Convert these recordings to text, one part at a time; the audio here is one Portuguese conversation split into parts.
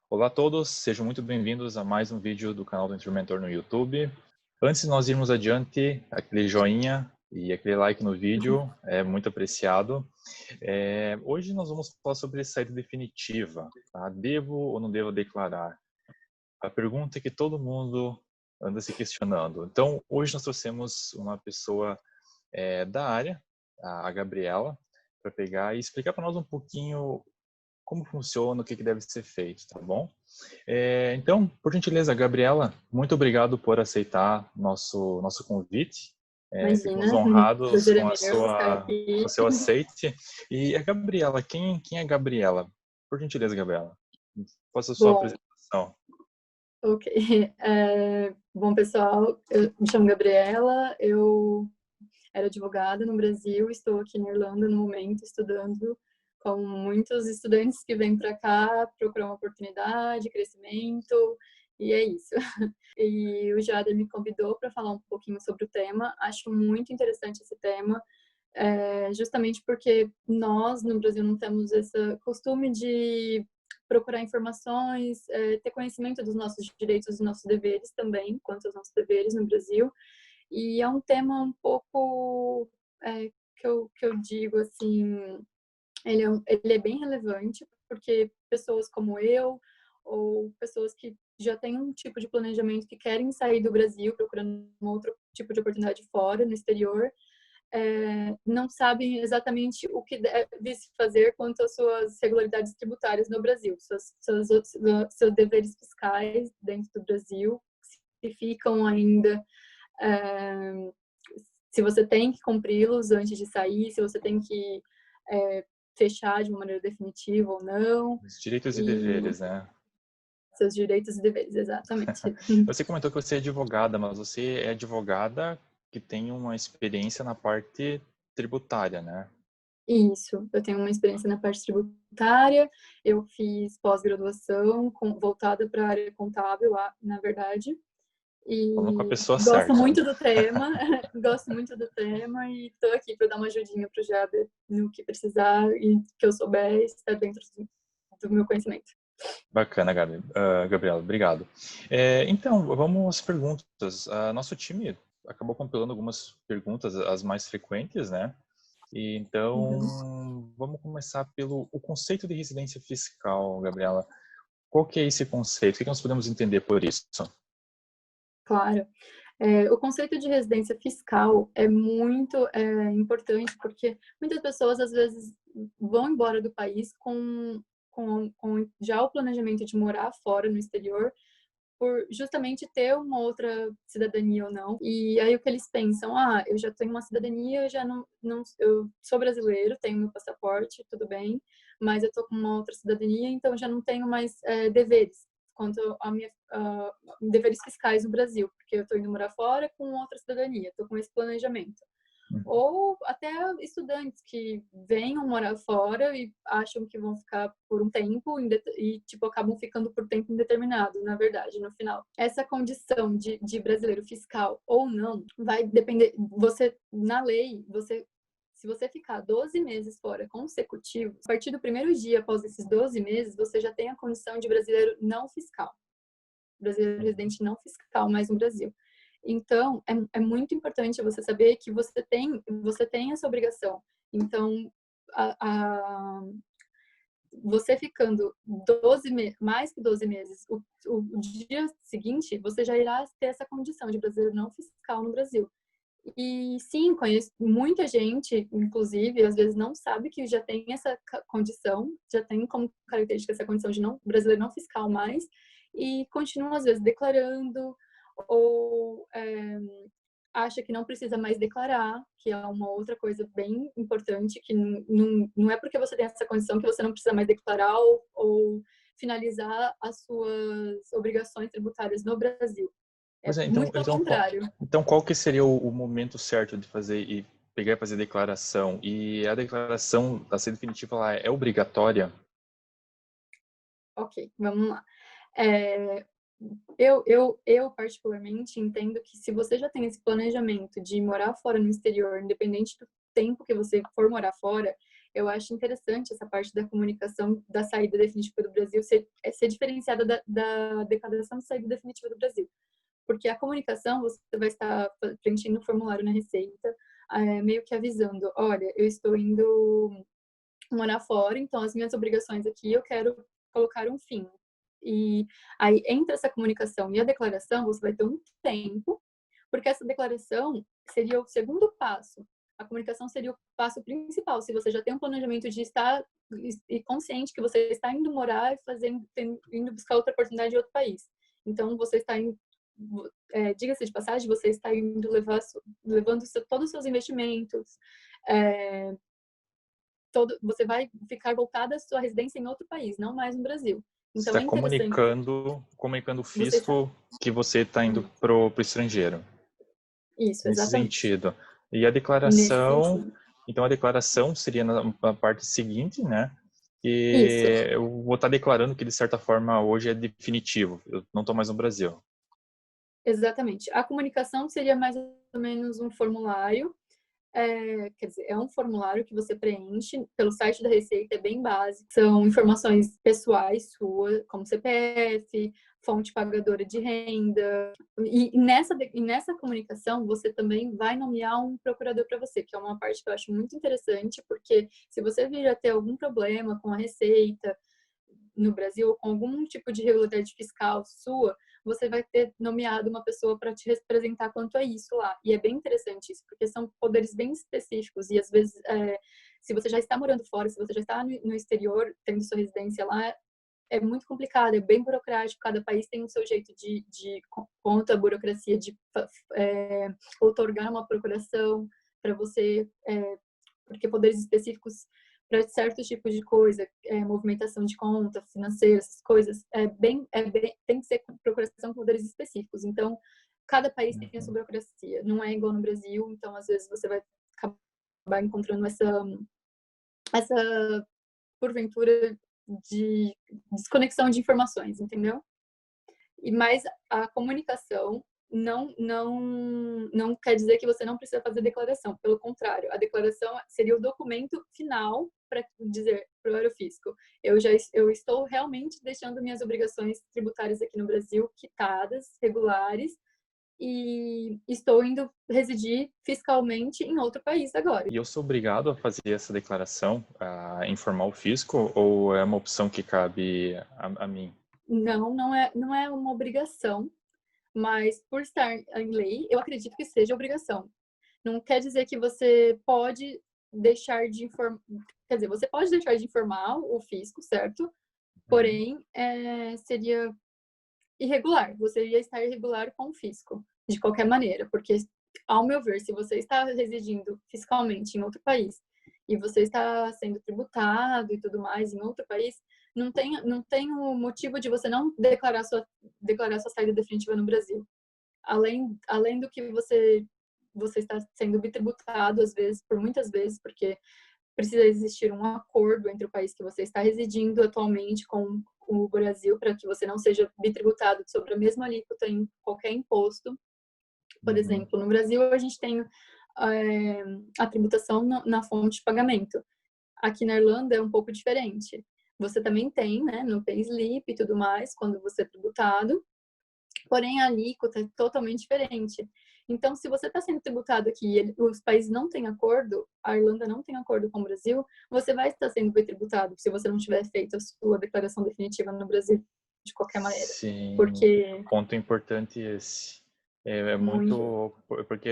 Olá a todos, sejam muito bem-vindos a mais um vídeo do canal do Instrumentor no YouTube. Antes de nós irmos adiante, aquele joinha e aquele like no vídeo é muito apreciado. Hoje nós vamos falar sobre saída definitiva, tá? Devo ou não devo declarar? A pergunta que todo mundo anda se questionando. Então, hoje nós trouxemos uma pessoa da área, a Gabriela, para pegar e explicar para nós um pouquinho como funciona, o que deve ser feito, tá bom? Então, por gentileza, Gabriela, muito obrigado por aceitar nosso convite. Ficamos Imagina, o honrados prazer é com meu estar com o aqui. seu aceite. E a Gabriela, quem é Gabriela? Por gentileza, Gabriela, faça a sua Bom, apresentação. ok. Bom, pessoal, eu me chamo Gabriela, eu era advogada no Brasil, estou aqui na Irlanda no momento, estudando com muitos estudantes que vêm para cá procurar uma oportunidade, crescimento, e é isso. E o Jader me convidou para falar um pouquinho sobre o tema, acho muito interessante esse tema, justamente porque nós, no Brasil, não temos esse costume de procurar informações, ter conhecimento dos nossos direitos e dos nossos deveres também, quanto aos nossos deveres no Brasil. E é um tema um pouco que eu digo assim, ele é bem relevante, porque pessoas como eu, ou pessoas que já têm um tipo de planejamento que querem sair do Brasil procurando um outro tipo de oportunidade fora, no exterior, não sabem exatamente o que deve se fazer quanto às suas regularidades tributárias no Brasil, seus deveres fiscais dentro do Brasil, se ficam ainda, é, se você tem que cumpri-los antes de sair, se você tem que fechar de uma maneira definitiva ou não, Os direitos e e deveres, né? seus direitos e deveres, exatamente. Você comentou que você é advogada, mas você é advogada que tem uma experiência na parte tributária, né? Isso, eu tenho uma experiência na parte tributária, eu fiz pós-graduação voltada para a área contábil, na verdade, Falando com a e pessoa gosto certa. muito do tema, gosto muito do tema e estou aqui para dar uma ajudinha para o Jader no que precisar e que eu souber está dentro do meu conhecimento. Bacana, Gabriela, obrigado. Então, vamos às perguntas. Nosso time acabou compilando algumas perguntas, as mais frequentes, né? E Uhum. então, vamos começar pelo o conceito de residência fiscal, Gabriela. Qual que é esse conceito? O que nós podemos entender por isso? Claro. O conceito de residência fiscal é muito importante porque muitas pessoas às vezes vão embora do país com já o planejamento de morar fora no exterior por justamente ter uma outra cidadania ou não. E aí o que eles pensam, eu já tenho uma cidadania, eu já não eu sou brasileiro, tenho meu passaporte, tudo bem, mas eu tô com uma outra cidadania, então eu já não tenho mais deveres quanto a minha deveres fiscais no Brasil, porque eu estou indo morar fora com outra cidadania, estou com esse planejamento. Ou até estudantes que venham morar fora e acham que vão ficar por um tempo e, tipo, acabam ficando por tempo indeterminado, na verdade, no final. Essa condição de brasileiro fiscal ou não vai depender. Você, na lei, se você ficar 12 meses fora consecutivos, a partir do primeiro dia após esses 12 meses, você já tem a condição de brasileiro não fiscal. Brasileiro residente não fiscal mais no Brasil. Então, é muito importante você saber que você tem essa obrigação. Então, a, a, você ficando mais que 12 meses, o dia seguinte, você já irá ter essa condição de brasileiro não fiscal no Brasil. E sim, conheço muita gente, inclusive, às vezes não sabe que já tem essa condição, já tem como característica essa condição de não brasileiro não fiscal mais, e continua às vezes declarando ou acha que não precisa mais declarar, que é uma outra coisa bem importante, que não é porque você tem essa condição que você não precisa mais declarar ou finalizar as suas obrigações tributárias no Brasil. Pois É é, muito pelo contrário. então qual que seria o momento certo de fazer e pegar e fazer a declaração? E a declaração da ser definitiva ela é obrigatória? Ok, vamos lá. É, eu particularmente entendo que se você já tem esse planejamento de morar fora no exterior, independente do tempo que você for morar fora, eu acho interessante essa parte da comunicação da saída definitiva do Brasil ser diferenciada da declaração de saída definitiva do Brasil. Porque a comunicação, você vai estar preenchendo um formulário na Receita, meio que avisando, olha, eu estou indo morar fora, então as minhas obrigações aqui eu quero colocar um fim. E aí, entre essa comunicação e a declaração, você vai ter um tempo, porque essa declaração seria o segundo passo. A comunicação seria o passo principal. Se você já tem um planejamento de estar e consciente que você está indo morar e indo buscar outra oportunidade em outro país. Então, você está indo, diga-se de passagem, você está indo levando todos os seus investimentos, você vai ficar voltada à sua residência em outro país, não mais no Brasil. Você Então, está é interessante. comunicando o Você está... fisco que você está indo pro estrangeiro. Isso, Nesse exatamente. sentido. E a Nesse declaração, sentido. então a declaração seria na parte seguinte, né? Isso, Que eu vou estar declarando que de certa forma hoje é definitivo. Eu não estou mais no Brasil. exatamente. A comunicação seria mais ou menos um formulário. Quer dizer, é um formulário que você preenche pelo site da Receita, é bem básico. São informações pessoais suas, como CPF, fonte pagadora de renda. E nessa comunicação, você também vai nomear um procurador para você, que é uma parte que eu acho muito interessante, porque se você vir a ter algum problema com a Receita no Brasil, ou com algum tipo de irregularidade fiscal sua, você vai ter nomeado uma pessoa para te representar quanto a isso lá. E é bem interessante isso, porque são poderes bem específicos. E às vezes, se você já está morando fora, se você já está no exterior, tendo sua residência lá, é muito complicado, é bem burocrático. Cada país tem o seu jeito de contra a burocracia, de outorgar uma procuração para você, porque poderes específicos para certos tipos de coisa, movimentação de conta financeira, essas coisas, tem que ser procuração com poderes específicos. Então, cada país tem a sua burocracia. Não é igual no Brasil, então, às vezes, você vai acabar encontrando essa porventura de desconexão de informações, entendeu? Mas a comunicação não quer dizer que você não precisa fazer declaração. Pelo contrário, a declaração seria o documento final para dizer para o Aerofisco: eu estou realmente deixando minhas obrigações tributárias aqui no Brasil quitadas, regulares, e estou indo residir fiscalmente em outro país agora. E eu sou obrigado a fazer essa declaração, a informar o fisco, ou é uma opção que cabe a mim? Não é uma obrigação, mas por estar em lei, eu acredito que seja obrigação. Não quer dizer que você pode deixar de informar, quer dizer, você pode deixar de informar o fisco, certo? Porém, seria irregular. Você ia estar irregular com o fisco, de qualquer maneira, porque, ao meu ver, se você está residindo fiscalmente em outro país e você está sendo tributado e tudo mais em outro país, não tem o motivo de você não declarar sua saída definitiva no Brasil. Além do que você está sendo bitributado, às vezes, por muitas vezes, porque precisa existir um acordo entre o país que você está residindo atualmente com o Brasil para que você não seja bitributado sobre a mesma alíquota em qualquer imposto. Por exemplo, no Brasil a gente tem a tributação na fonte de pagamento. Aqui na Irlanda é um pouco diferente. Você também tem, né, no payslip e tudo mais, quando você é tributado, porém a alíquota é totalmente diferente. Então, se você está sendo tributado aqui e os países não têm acordo, a Irlanda não tem acordo com o Brasil, você vai estar sendo tributado se você não tiver feito a sua declaração definitiva no Brasil de qualquer maneira. Sim, Porque ponto importante esse. É muito, muito. Porque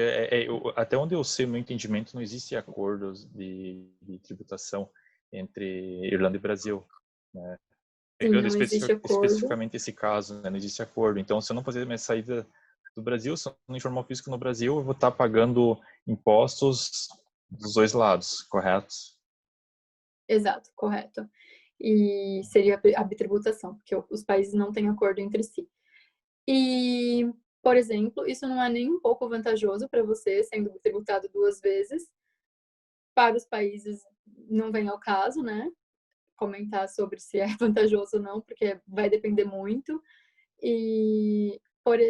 até onde eu sei, no meu entendimento, não existe acordos de tributação entre Irlanda e Brasil, né? sim, Pegando não existe acordo. especificamente esse caso, né? Não existe acordo. Então, se eu não fazer minha saída do Brasil, se eu não informar o fisco no Brasil, eu vou estar pagando impostos dos dois lados, correto? Exato, correto. E seria a bitributação, porque os países não têm acordo entre si. E, por exemplo, isso não é nem um pouco vantajoso para você, sendo tributado duas vezes. Para os países não vem ao caso, né? Comentar sobre se é vantajoso ou não, porque vai depender muito.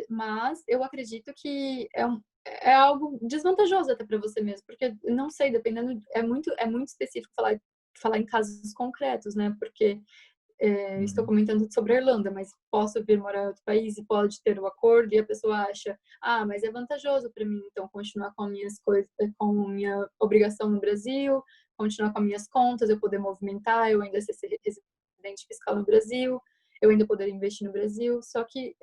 Mas eu acredito que é algo desvantajoso até para você mesmo, porque não sei, dependendo, é muito específico falar falar em casos concretos, né? Porque estou Uhum. comentando sobre a Irlanda, mas posso vir morar em outro país e pode ter o acordo e a pessoa acha, mas é vantajoso para mim, então, continuar com as minhas coisas, com a minha obrigação no Brasil, continuar com as minhas contas, eu poder movimentar, eu ainda ser residente fiscal no Brasil, eu ainda poder investir no Brasil. Só que,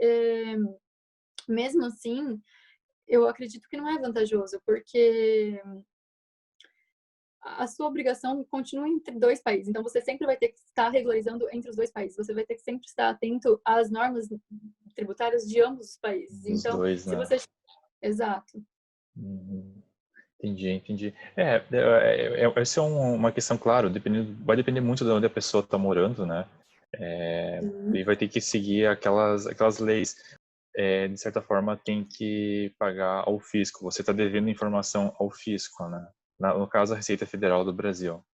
mesmo assim, eu acredito que não é vantajoso, porque a sua obrigação continua entre dois países. Então, você sempre vai ter que estar regularizando entre os dois países. Você vai ter que sempre estar atento às normas tributárias de ambos os países. Dos Então, dois, se né? você... Exato. Uhum. Entendi. Essa é uma questão, claro, vai depender muito de onde a pessoa está morando, né? E vai ter que seguir aquelas leis. De certa forma, tem que pagar ao fisco. Você está devendo informação ao fisco, né? No caso, a Receita Federal do Brasil.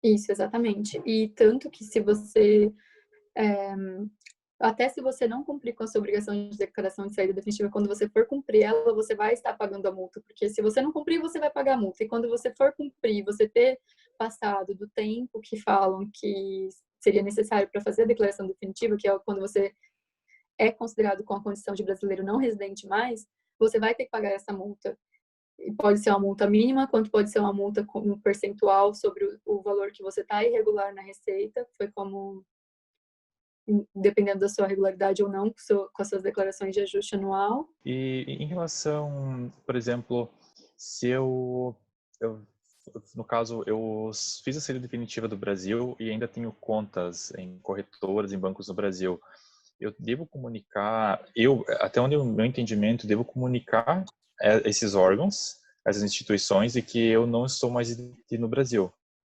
Isso, exatamente. E tanto que se você... até se você não cumprir com a sua obrigação de declaração de saída definitiva, quando você for cumprir ela, você vai estar pagando a multa, porque se você não cumprir, você vai pagar a multa. E quando você for cumprir, você ter passado do tempo que falam que seria necessário para fazer a declaração definitiva, que é quando você é considerado com a condição de brasileiro não residente mais, você vai ter que pagar essa multa. E pode ser uma multa mínima, quanto pode ser uma multa com um percentual sobre o valor que você está irregular na receita, foi como dependendo da sua regularidade ou não, com as suas declarações de ajuste anual. E em relação, por exemplo, se no caso, eu fiz a saída definitiva do Brasil e ainda tenho contas em corretoras, em bancos no Brasil, eu devo comunicar, até onde o meu entendimento, devo comunicar esses órgãos, essas instituições, de que eu não estou mais no Brasil,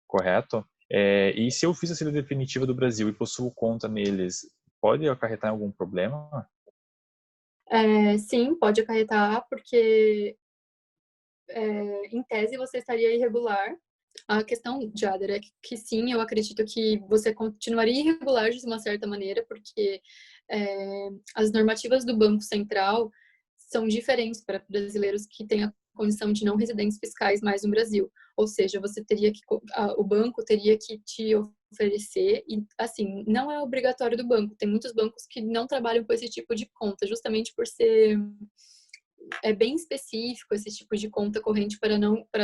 correto? E se eu fiz a saída definitiva do Brasil e possuo conta neles, pode acarretar em algum problema? Sim, pode acarretar, porque em tese você estaria irregular. A questão, Jader, é que sim, eu acredito que você continuaria irregular de uma certa maneira, porque as normativas do Banco Central são diferentes para brasileiros que têm a condição de não residentes fiscais mais no Brasil. Ou seja, o banco teria que te oferecer, e assim, não é obrigatório do banco. Tem muitos bancos que não trabalham com esse tipo de conta, justamente por ser bem específico esse tipo de conta corrente para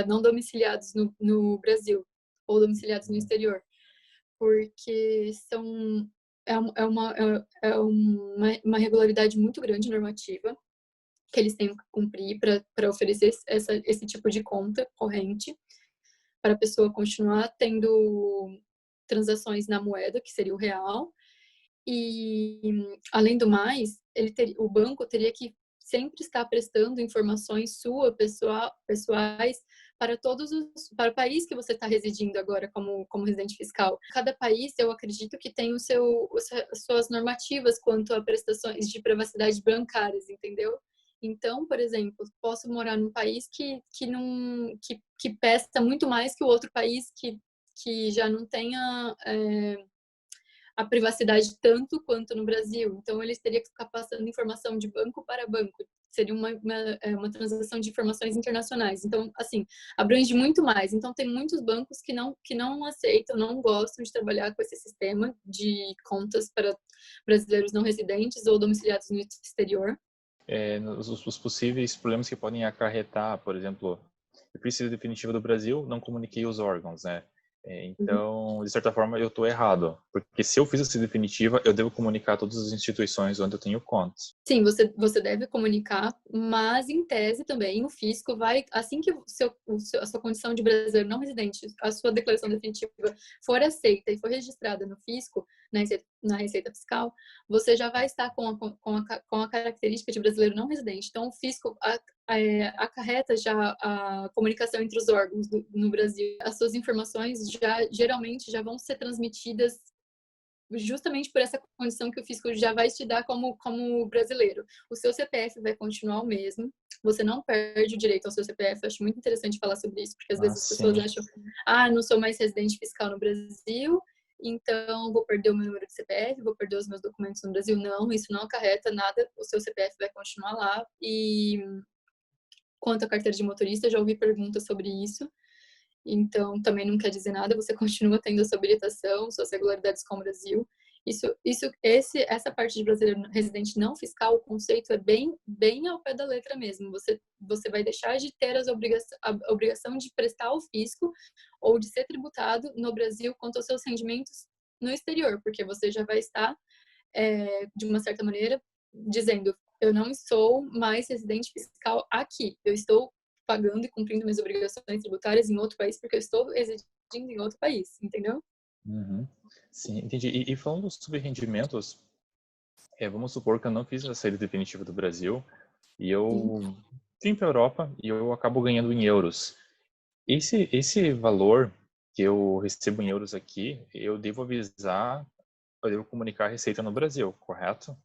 não domiciliados no Brasil ou domiciliados no exterior, porque uma regularidade muito grande normativa que eles têm que cumprir para oferecer esse tipo de conta corrente para a pessoa continuar tendo transações na moeda, que seria o real. E, além do mais, o banco teria que sempre estar prestando informações pessoais para o país que você está residindo agora como residente fiscal. Cada país, eu acredito que tem as suas normativas quanto a prestações de privacidade bancárias, entendeu? Então, por exemplo, posso morar num país que pesta muito mais que o outro país que já não tenha a privacidade tanto quanto no Brasil. Então, eles teriam que ficar passando informação de banco para banco. Seria uma transação de informações internacionais. Então, assim, abrange muito mais. Então, tem muitos bancos que não aceitam, não gostam de trabalhar com esse sistema de contas para brasileiros não residentes ou domiciliados no exterior. Os possíveis problemas que podem acarretar, por exemplo, eu preciso definitiva do Brasil, não comuniquei os órgãos, né? Então, de certa forma, eu estou errado, porque se eu fiz essa definitiva, eu devo comunicar a todas as instituições onde eu tenho contas. Sim, você deve comunicar, mas em tese também o fisco vai, assim que a sua condição de brasileiro não residente, a sua declaração definitiva for aceita e for registrada no fisco, na Receita Fiscal, você já vai estar com a característica de brasileiro não residente. Então, o fisco acarreta já a comunicação entre os órgãos no Brasil. As suas informações geralmente já vão ser transmitidas justamente por essa condição que o fisco já vai te dar como brasileiro. O seu CPF vai continuar o mesmo, você não perde o direito ao seu CPF. Eu acho muito interessante falar sobre isso, porque às vezes as pessoas Sim. acham, não sou mais residente fiscal no Brasil, então vou perder o meu número de CPF, vou perder os meus documentos no Brasil. Não, isso não acarreta nada, o seu CPF vai continuar lá. E quanto à carteira de motorista, já ouvi perguntas sobre isso. Então, também não quer dizer nada, você continua tendo a sua habilitação, suas regularidades com o Brasil. Essa parte de brasileiro residente não fiscal, o conceito é bem ao pé da letra mesmo. Você vai deixar de ter a obrigação de prestar ao fisco ou de ser tributado no Brasil quanto aos seus rendimentos no exterior, porque você já vai estar, de uma certa maneira, dizendo: eu não sou mais residente fiscal aqui, eu estou pagando e cumprindo minhas obrigações tributárias em outro país porque eu estou residindo em outro país, entendeu? Uhum. Sim, entendi. E falando sobre rendimentos, vamos supor que eu não fiz a saída definitiva do Brasil e Sim. eu vim para a Europa e eu acabo ganhando em euros. Esse valor que eu recebo em euros aqui, eu devo avisar, eu devo comunicar a Receita no Brasil, correto?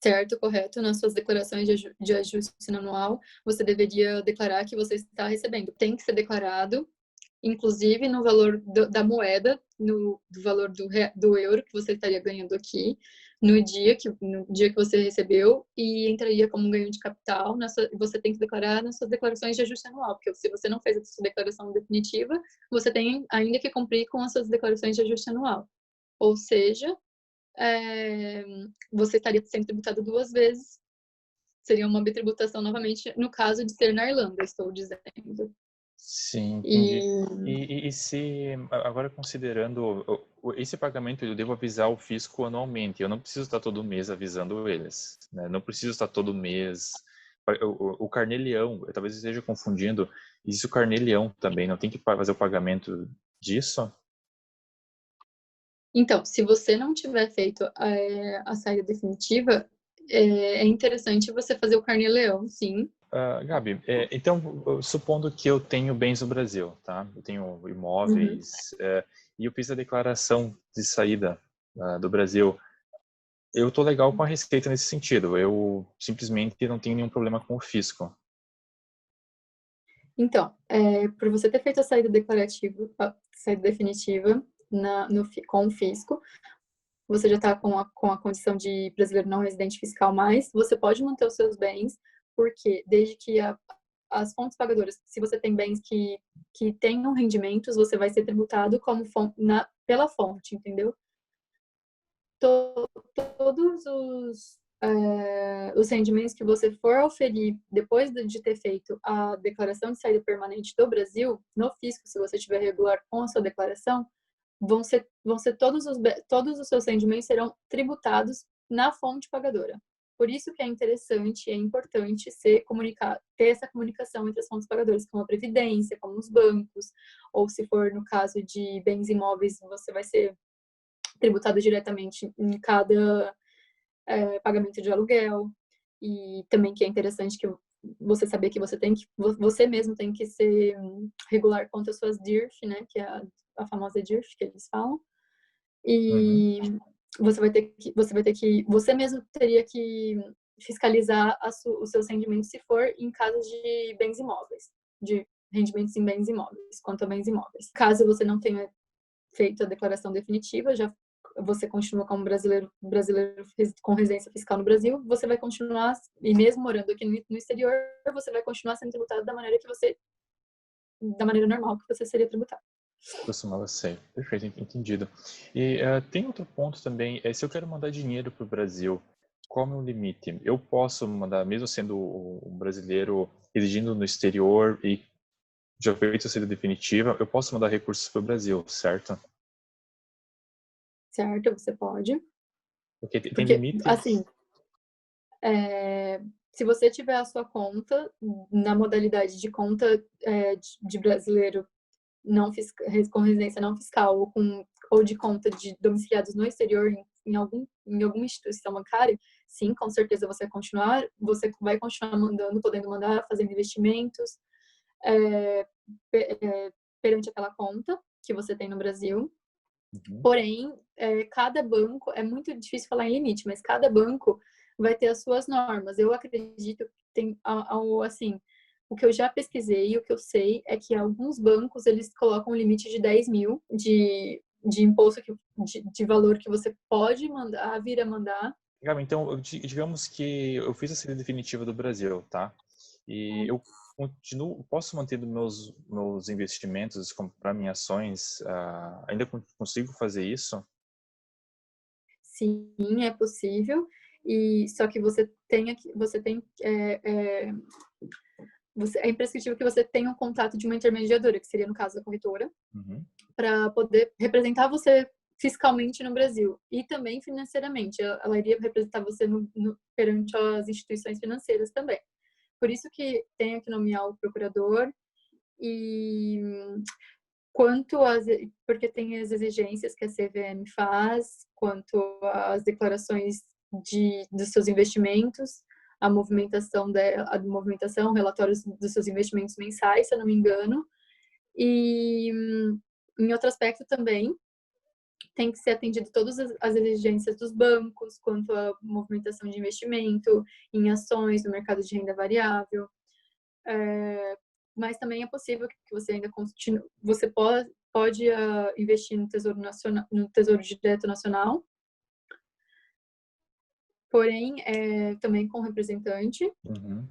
Certo, correto. Nas suas declarações de ajuste anual, você deveria declarar que você está recebendo. Tem que ser declarado, inclusive no valor da moeda, do valor do euro que você estaria ganhando aqui, no dia que você recebeu, e entraria como um ganho de capital. Você tem que declarar nas suas declarações de ajuste anual, porque se você não fez a sua declaração definitiva, você tem ainda que cumprir com as suas declarações de ajuste anual. Ou seja, você estaria sendo tributado 2 vezes. Seria uma bitributação novamente, no caso de ser na Irlanda, estou dizendo. Sim, entendi. E E se, agora considerando esse pagamento, eu devo avisar o fisco anualmente, eu não preciso estar todo mês avisando eles, né? Não preciso estar todo mês. O carnê-leão, eu talvez esteja confundindo, existe o carnê-leão também, não tem que fazer o pagamento disso? então, se você não tiver feito a saída definitiva, é interessante você fazer o carnê-leão, sim. Gabi, então, supondo que eu tenho bens no Brasil, tá? Eu tenho Uhum. imóveis, e eu fiz a declaração de saída, do Brasil. Eu tô legal com a Receita nesse sentido. Eu simplesmente não tenho nenhum problema com o fisco. Então, por você ter feito a saída declarativa, a saída definitiva com o fisco, você já está com a condição de brasileiro não residente fiscal, mas você pode manter os seus bens, porque desde que as fontes pagadoras, se você tem bens que tenham rendimentos, você vai ser tributado como pela fonte, entendeu? Todos os rendimentos que você for oferir depois de ter feito a declaração de saída permanente do Brasil, no fisco, se você estiver regular com a sua declaração, vão ser todos os seus rendimentos serão tributados na fonte pagadora. Por isso que é interessante, é importante ter essa comunicação entre as fontes pagadoras, como a Previdência, como os bancos, ou se for no caso de bens imóveis, você vai ser tributado diretamente em cada pagamento de aluguel. E também que é interessante que você saber que você mesmo tem que ser regular quanto às suas DIRF, né, que é a famosa DIRF que eles falam. Uhum. E você mesmo teria que fiscalizar os seus rendimentos se for em casos de bens imóveis, de rendimentos em bens imóveis, quanto a bens imóveis. Caso você não tenha feito a declaração definitiva, já você continua como brasileiro com residência fiscal no Brasil, você vai continuar, e mesmo morando aqui no exterior, você vai continuar sendo tributado da maneira normal que você seria tributado. Costumava ser. Perfeito, entendido. E tem outro ponto também, se eu quero mandar dinheiro para o Brasil, qual é o meu limite? Eu posso mandar, mesmo sendo um brasileiro residindo no exterior e já feito a saída definitiva, eu posso mandar recursos para o Brasil, certo? Certo? Você pode. Porque tem Porque, limite? assim, se você tiver a sua conta na modalidade de conta de brasileiro com residência não fiscal ou de conta de domiciliados no exterior em alguma instituição bancária, sim, com certeza você vai continuar podendo mandar, fazendo investimentos é, perante aquela conta que você tem no Brasil. Uhum. Porém, cada banco, é muito difícil falar em limite, mas cada banco vai ter as suas normas. Eu acredito que tem, assim, o que eu já pesquisei e o que eu sei é que alguns bancos, eles colocam um limite de 10 mil de imposto, de valor que você pode vir a mandar. Gabi, então, digamos que eu fiz a saída definitiva do Brasil, tá? E eu posso manter meus investimentos, comprar minhas ações, ainda consigo fazer isso? Sim, é possível. E só que é imprescindível que você tenha um contato de uma intermediadora, que seria no caso da corretora, Uhum. para poder representar você fiscalmente no Brasil e também financeiramente. Ela iria representar você perante as instituições financeiras também. Por isso que tem que nomear o procurador e porque tem as exigências que a CVM faz, quanto às declarações dos seus investimentos, a movimentação, relatórios dos seus investimentos mensais, se eu não me engano. E em outro aspecto também, tem que ser atendido todas as exigências dos bancos, quanto à movimentação de investimento em ações no mercado de renda variável. Mas também é possível que você ainda continue, você pode investir no Tesouro Nacional, no Tesouro Direto Nacional, porém também com representante. Uhum.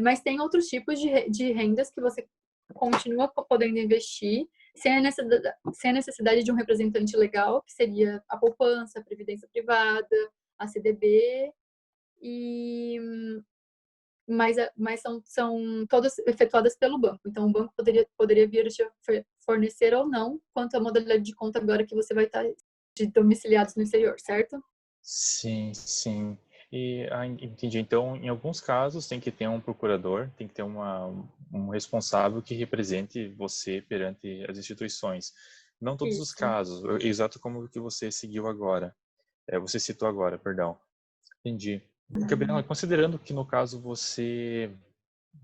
Mas tem outros tipos de rendas que você continua podendo investir sem a necessidade de um representante legal, que seria a poupança, a previdência privada, a CDB, mas são todas efetuadas pelo banco. Então, o banco poderia vir te fornecer ou não, quanto à modalidade de conta agora que você vai estar de domiciliados no exterior, certo? Sim, sim. Entendi. Então, em alguns casos, tem que ter um procurador, tem que ter um responsável que represente você perante as instituições. Não todos os Isso. casos, exato como o que você seguiu agora. Você citou agora, perdão. Entendi. Gabriela, considerando que no caso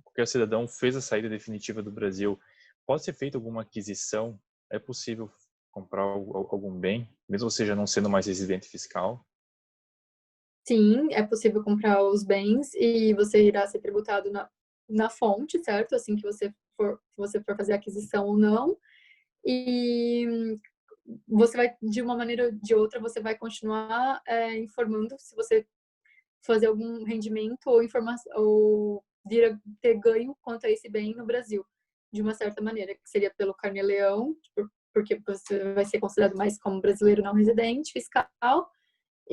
qualquer cidadão fez a saída definitiva do Brasil, pode ser feita alguma aquisição? É possível comprar algum bem, mesmo você já não sendo mais residente fiscal? Sim, é possível comprar os bens e você irá ser tributado na fonte, certo? Assim que você for fazer a aquisição ou não. E você vai, de uma maneira ou de outra, você vai continuar informando se você fazer algum rendimento ou informação ou vir a ter ganho quanto a esse bem no Brasil, de uma certa maneira, que seria pelo Carnê-Leão, porque você vai ser considerado mais como brasileiro não residente fiscal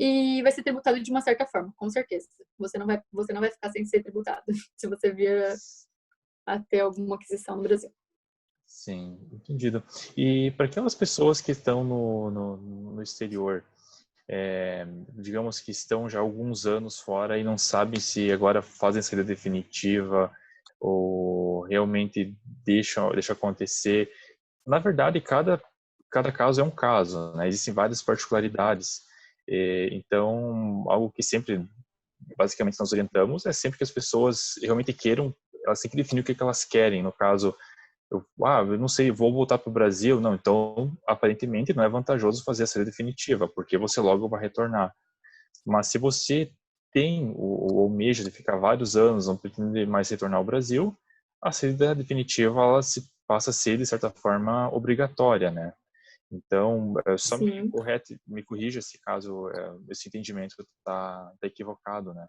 e vai ser tributado de uma certa forma, com certeza. Você não vai ficar sem ser tributado se você vier a ter alguma aquisição no Brasil. Sim, entendido. E para aquelas pessoas que estão no exterior, digamos que estão já há alguns anos fora e não sabem se agora fazem a saída definitiva ou realmente deixam acontecer. Na verdade, cada caso é um caso, né? Existem várias particularidades. Então, algo que sempre, basicamente, nós orientamos é sempre que as pessoas realmente queiram, elas têm que definir o que elas querem. No caso, eu não sei, vou voltar para o Brasil. Não, então, aparentemente, não é vantajoso fazer a saída definitiva, porque você logo vai retornar. Mas se você tem o almeja de ficar vários anos, não pretende mais retornar ao Brasil, a saída definitiva ela passa a ser, de certa forma, obrigatória, né? Então, só Sim. me corrija se caso esse entendimento está equivocado, né?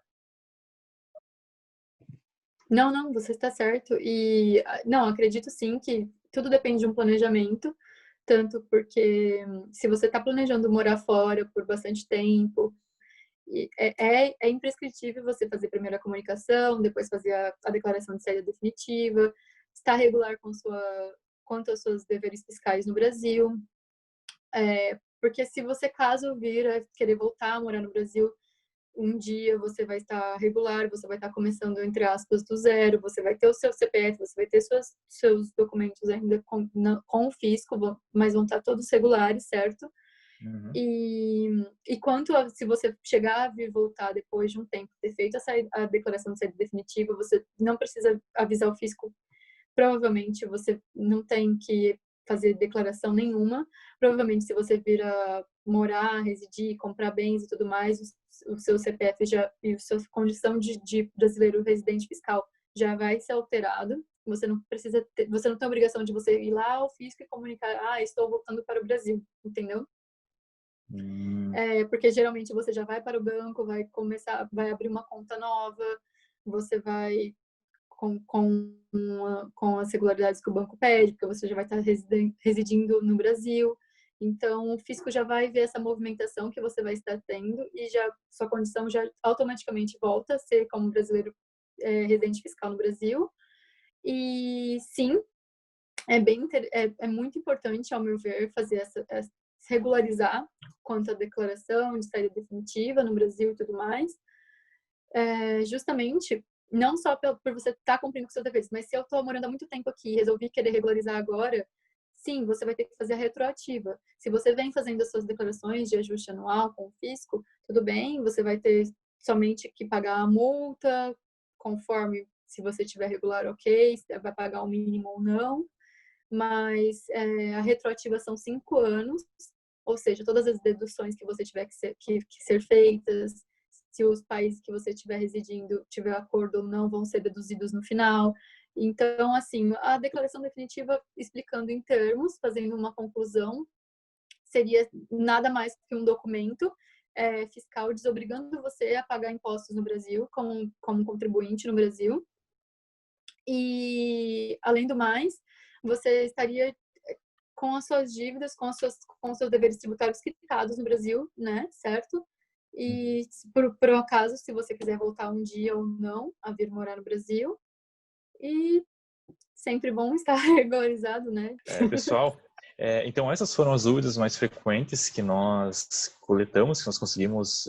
Não, não, você está certo. E não, acredito sim que tudo depende de um planejamento, tanto porque se você está planejando morar fora por bastante tempo, é imprescritível você fazer primeiro a comunicação, depois fazer a declaração de saída definitiva, estar regular quanto aos seus deveres fiscais no Brasil. Porque se você, caso vir a querer voltar a morar no Brasil, um dia você vai estar regular, você vai estar começando, entre aspas, do zero, você vai ter o seu CPF, você vai ter seus documentos ainda com o fisco, mas vão estar todos regulares, certo? Uhum. E se você chegar a vir voltar depois de um tempo, ter feito a declaração de saída definitiva, você não precisa avisar o fisco. Provavelmente você não tem que fazer declaração nenhuma. Provavelmente, se você vir a morar, residir, comprar bens e tudo mais, o seu CPF e a sua condição de brasileiro residente fiscal já vai ser alterado. Você não tem a obrigação de você ir lá ao fisco e comunicar, estou voltando para o Brasil, entendeu? Hum, Porque geralmente você já vai para o banco, vai abrir uma conta nova, você vai com as regularidades que o banco pede, porque você já vai estar residindo no Brasil. Então, o fisco já vai ver essa movimentação que você vai estar tendo e já sua condição já automaticamente volta a ser como brasileiro residente fiscal no Brasil. E sim, é muito importante, ao meu ver, fazer se regularizar quanto à declaração de saída definitiva no Brasil e tudo mais. Justamente, não só por você estar cumprindo com seus deveres, mas se eu estou morando há muito tempo aqui e resolvi querer regularizar agora, sim, você vai ter que fazer a retroativa. Se você vem fazendo as suas declarações de ajuste anual com o fisco, tudo bem, você vai ter somente que pagar a multa, conforme se você tiver regular, ok, você vai pagar o mínimo ou não, mas a retroativa são 5 anos, ou seja, todas as deduções que você tiver que ser feitas, se os países que você estiver residindo tiver acordo ou não, vão ser deduzidos no final. Então, assim, a declaração definitiva, explicando em termos, fazendo uma conclusão, seria nada mais que um documento fiscal desobrigando você a pagar impostos no Brasil, como contribuinte no Brasil. E, além do mais, você estaria com as suas dívidas, com os seus deveres tributários quitados no Brasil, né? Certo? E, por um acaso, se você quiser voltar um dia ou não a vir morar no Brasil. E sempre bom estar regularizado, né? Pessoal, então essas foram as dúvidas mais frequentes que nós coletamos, que nós conseguimos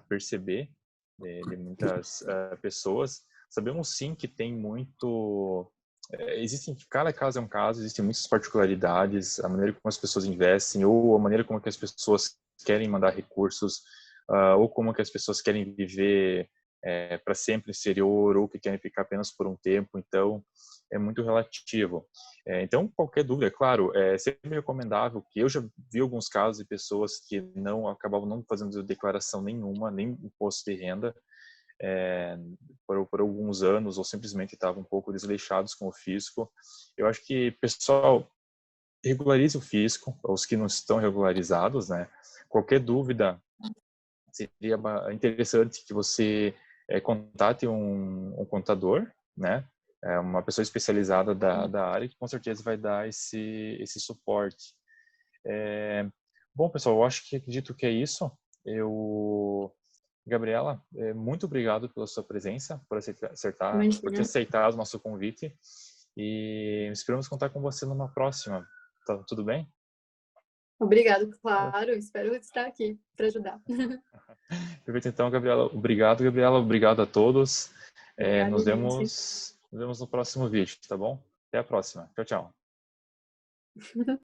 perceber de muitas pessoas. Sabemos sim que tem muito... cada caso é um caso, existem muitas particularidades, a maneira como as pessoas investem, ou a maneira como que as pessoas querem mandar recursos, ou como que as pessoas querem viver para sempre no exterior, ou que querem ficar apenas por um tempo. Então, é muito relativo. Então, qualquer dúvida, é claro, é sempre recomendável, que eu já vi alguns casos de pessoas que acabavam não fazendo declaração nenhuma, nem imposto de renda, por alguns anos, ou simplesmente estavam um pouco desleixados com o fisco. Eu acho que, pessoal, regularize o fisco, os que não estão regularizados, né? Qualquer dúvida, seria interessante que você contate um contador, né? Uma pessoa especializada da área que com certeza vai dar esse suporte. Bom, pessoal, eu acredito que é isso. Gabriela, muito obrigado pela sua presença, por ter aceitado o nosso convite, e esperamos contar com você numa próxima. Tá tudo bem? Obrigado, claro. Espero estar aqui para ajudar. Perfeito, então, Gabriela. Obrigado, Gabriela. Obrigado a todos. Obrigada, Nos gente. vemos no próximo vídeo, tá bom? Até a próxima. Tchau, tchau.